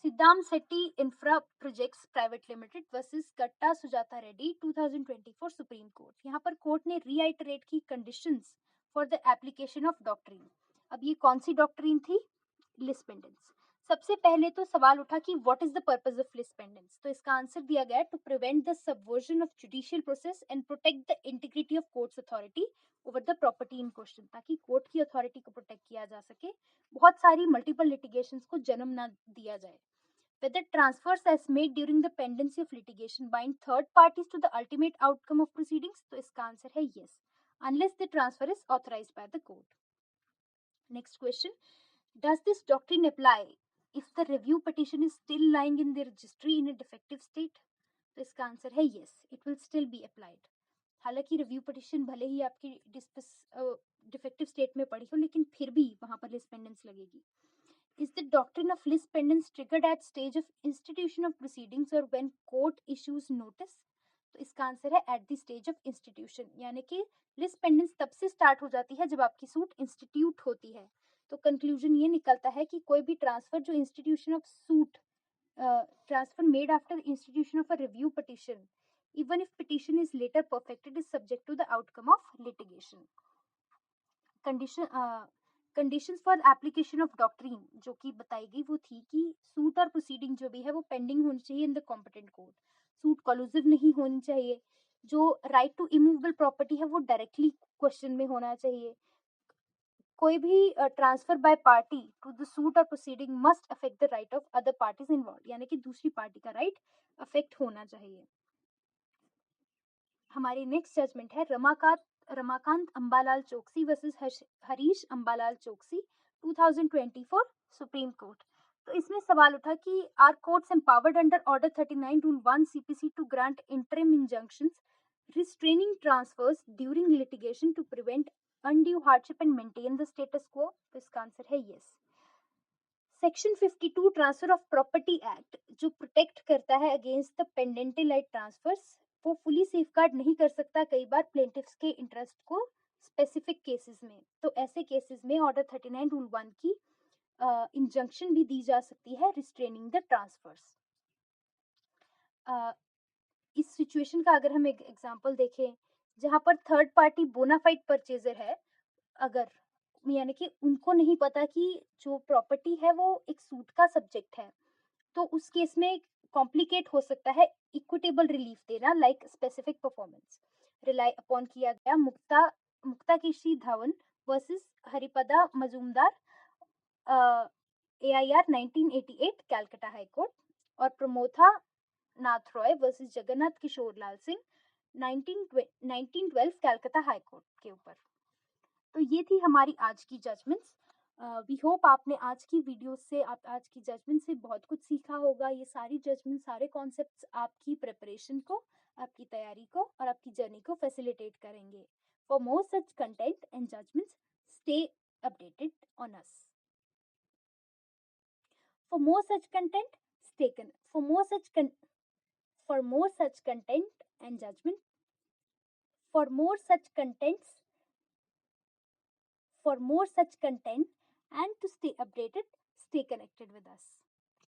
S1: Siddham Setty infra projects private limited versus Katta Sujatha Reddy 2024 supreme court. यहाँ पर कोर्ट ने रीआइटरेट की conditions for the application of doctrine. अब ये कौन सी डॉक्ट्रिन थी? Lis pendens. सबसे पहले तो सवाल उठा कि what is the purpose of lis pendens? तो इसका आंसर दिया गया to prevent the subversion of judicial process and protect the integrity of court's authority over the property in question, ताकि कोर्ट की अथॉरिटी को प्रोटेक्ट किया जा सके, बहुत सारी मल्टीपल लिटिगेशंस को जन्म ना दिया जाए। Whether transfers as made during the pendency of litigation bind third parties to the ultimate outcome of proceedings? तो इसका आंसर है yes, unless the transfer is authorized by the court. Next question, does this doctrine apply if the review petition is still lying in the registry in a defective state? तो इसका answer है yes, it will still be applied. हालांकि review petition भले ही आपकी defective state में पड़ी हो लेकिन फिर भी वहां पर लिस पेंडेंस लगेगी। Is the doctrine of lis pendens triggered at stage of institution of proceedings or when court issues notice? तो इसका आंसर है at the stage of institution, यानी कि लिस पेंडेंस तब से स्टार्ट हो जाती है जब आपकी सूट इंस्टीट्यूट होती है। तो कंक्लूजन ये निकलता है कि कोई भी ट्रांसफर जो institution of suit transfer made after institution of a review petition even if petition is later perfected is subject to the outcome of litigation. Conditions for application of doctrine जो कि बताई गई वो थी कि सूट और proceeding जो भी है वो पेंडिंग होनी चाहिए in the competent court, suit collusive नहीं होनी चाहिए, जो राइट टू इमूवेबल प्रॉपर्टी है वो डायरेक्टली क्वेश्चन में होना चाहिए। कोई भी transfer by party to the suit और proceeding must affect the right of other parties involve, यानी कि दूसरी पार्टी का राइट अफेक्ट होना चाहिए। हमारी नेक्स्ट जजमेंट है Ramakant Ambalal Choksi versus Harish Ambalal Choksi 2024 supreme court. तो इसमें सवाल उठा कि are courts empowered under order 39 rule 1 CPC to grant interim injunctions restraining transfers during litigation to prevent undue hardship and maintain the status quo? तो इसका आंसर है yes। Section 52 transfer of property act जो protect करता है against the पेंडेंटलाइट transverse, वो fully safeguard नहीं कर सकता कई बार प्लेंटिफ्स के इंटरेस्ट को स्पेसिफिक केसेस में। तो ऐसे केसेस में ऑर्डर 39 रूल 1 की इंजंक्शन भी दी जा सकती है रिस्ट्रेनिंग द ट्रांसफर्स। इस सिचुएशन का अगर हम एक एग्जांपल देखें जहां पर थर्ड पार्टी बोनाफाइड परचेजर है, अगर यानी कि उनको नहीं पता कि जो प्रॉपर्टी है वो एक सूट का सब्जेक्ट है, तो उस केस में कॉम्प्लिकेट हो सकता है इक्विटेबल रिलीफ देना like specific performance. Rely upon किया गया Mukta Keshi Dhawan versus Haripada Majumdar, AIR 1988 Calcutta High Court, और Pramotha Nath Roy versus Jagannath Kishore Lal Singh 1912 Calcutta High Court के ऊपर। तो ये थी हमारी आज की जजमेंट्स। वी होप आपने आज की वीडियो से आज की जजमेंट से बहुत कुछ सीखा होगा। ये सारी जजमेंट सारे कॉन्सेप्ट्स आपकी प्रिपरेशन को, आपकी तैयारी को और आपकी जर्नी को फैसिलिटेट करेंगे। For more such content and judgments stay updated on us. For more such content, stay con- for more such content and judgment, for more such contents, for more such content and to stay updated, stay connected with us.